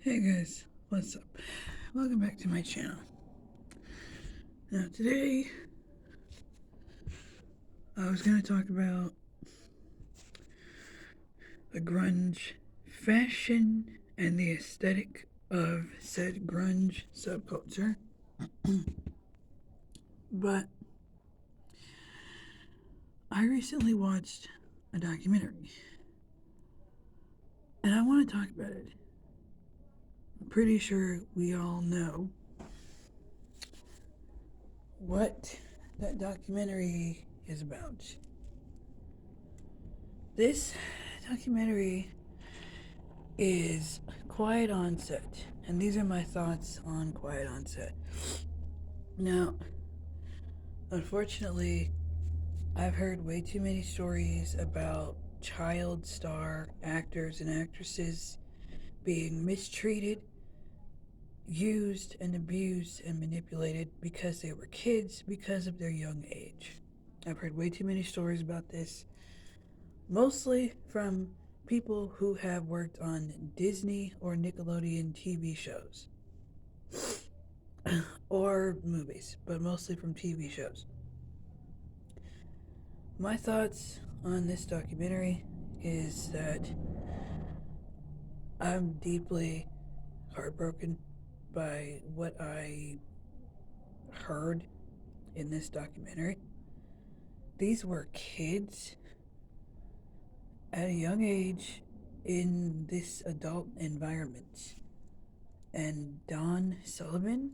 Hey guys, what's up? Welcome back to my channel. Now, today I was going to talk about the grunge fashion and the aesthetic of said grunge subculture. But I recently watched a documentary and I want to talk about it. I'm pretty sure we all know what that documentary is about. This documentary is Quiet on Set, and these are my thoughts on Quiet on Set. Now, unfortunately, I've heard way too many stories about child star actors and actresses being mistreated, used and abused and manipulated because they were kids because of their young age. I've heard way too many stories about this, mostly from people who have worked on Disney or Nickelodeon TV shows or movies, but mostly from TV shows. My thoughts on this documentary is that I'm deeply heartbroken by what I heard in this documentary. These were kids at a young age in this adult environment. And Don Sullivan,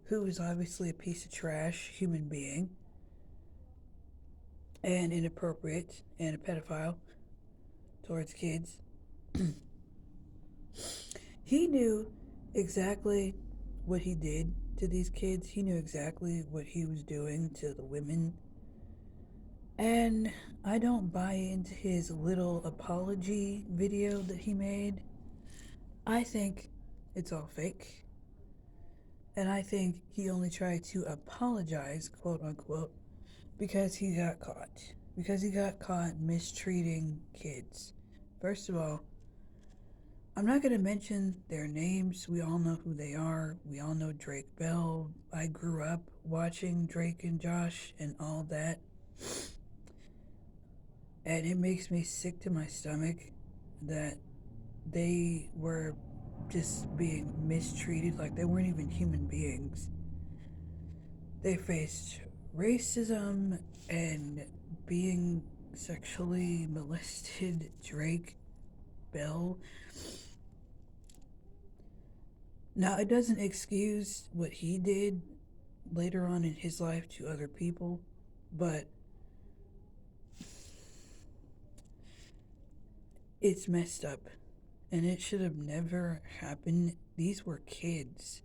who is obviously a piece of trash human being and inappropriate and a pedophile towards kids, he knew exactly what he did to these kids. He knew exactly what he was doing to the women. And I don't buy into his little apology video that he made. I think it's all fake. And I think he only tried to apologize, quote unquote, because he got caught. Because he got caught mistreating kids. First of all, I'm not going to mention their names. We all know who they are. We all know Drake Bell. I grew up watching Drake and Josh and all that. And it makes me sick to my stomach that they were just being mistreated like they weren't even human beings. They faced racism and being sexually molested. Drake Bell. Now, it doesn't excuse what he did later on in his life to other people, but it's messed up. And it should have never happened. These were kids.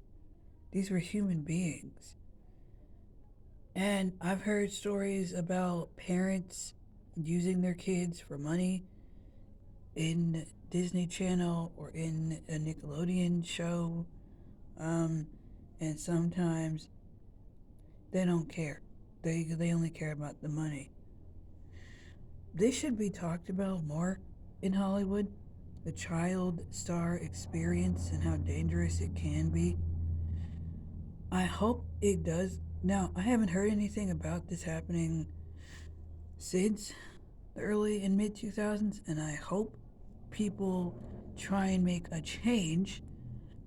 These were human beings. And I've heard stories about parents using their kids for money in Disney Channel or in a Nickelodeon show. And sometimes they don't care. They only care about the money. This should be talked about more in Hollywood. The child star experience and how dangerous it can be. I hope it does. Now, I haven't heard anything about this happening since the early and mid 2000s, and I hope people try and make a change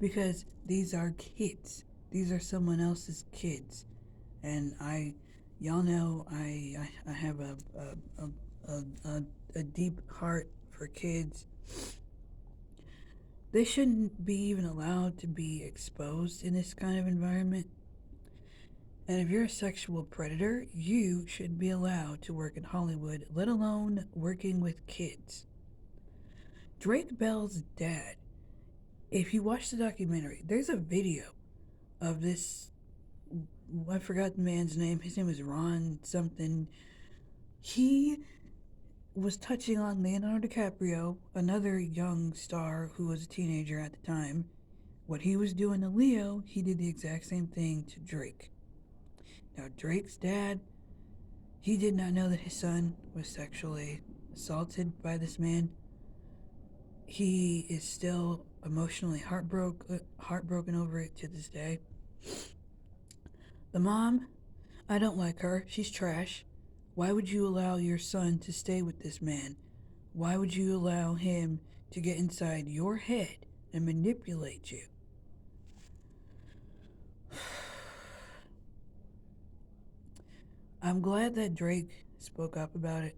because these are kids. These are someone else's kids. And y'all know I have a deep heart for kids. They shouldn't be even allowed to be exposed in this kind of environment. And if you're a sexual predator, you should be allowed to work in Hollywood, let alone working with kids. Drake Bell's dad, if you watch the documentary, there's a video of this. I forgot the man's name. His name is Ron something. He was touching on Leonardo DiCaprio, another young star who was a teenager at the time. What he was doing to Leo, he did the exact same thing to Drake. Now, Drake's dad, he did not know that his son was sexually assaulted by this man. He is still emotionally heartbroken over it to this day. The mom, I don't like her. She's trash. Why would you allow your son to stay with this man? Why would you allow him to get inside your head and manipulate you? I'm glad that Drake spoke up about it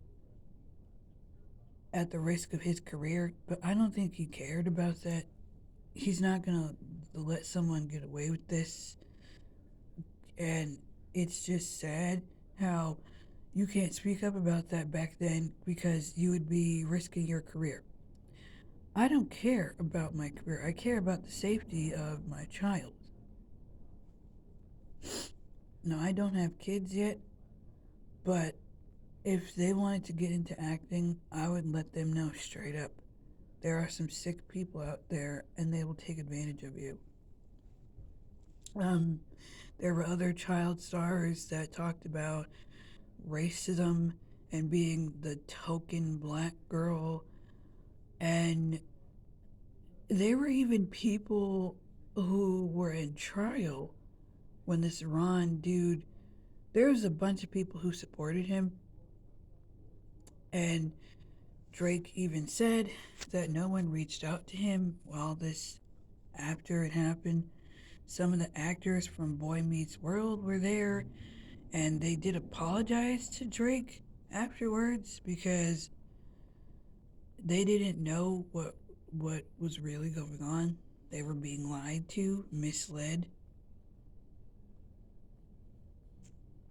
at the risk of his career, but I don't think he cared about that. He's not gonna let someone get away with this, and it's just sad how you can't speak up about that back then because you would be risking your career. I don't care about my career. I care about the safety of my child. No, I don't have kids yet, but if they wanted to get into acting, I would let them know straight up. There are some sick people out there and they will take advantage of you. Um, there were other child stars that talked about racism and being the token black girl, and there were even people who were in trial when this Ron dude, there was a bunch of people who supported him, and Drake even said that no one reached out to him while this, after it happened. Some of the actors from Boy Meets World were there, and they did apologize to Drake afterwards because they didn't know what was really going on. They were being lied to, misled,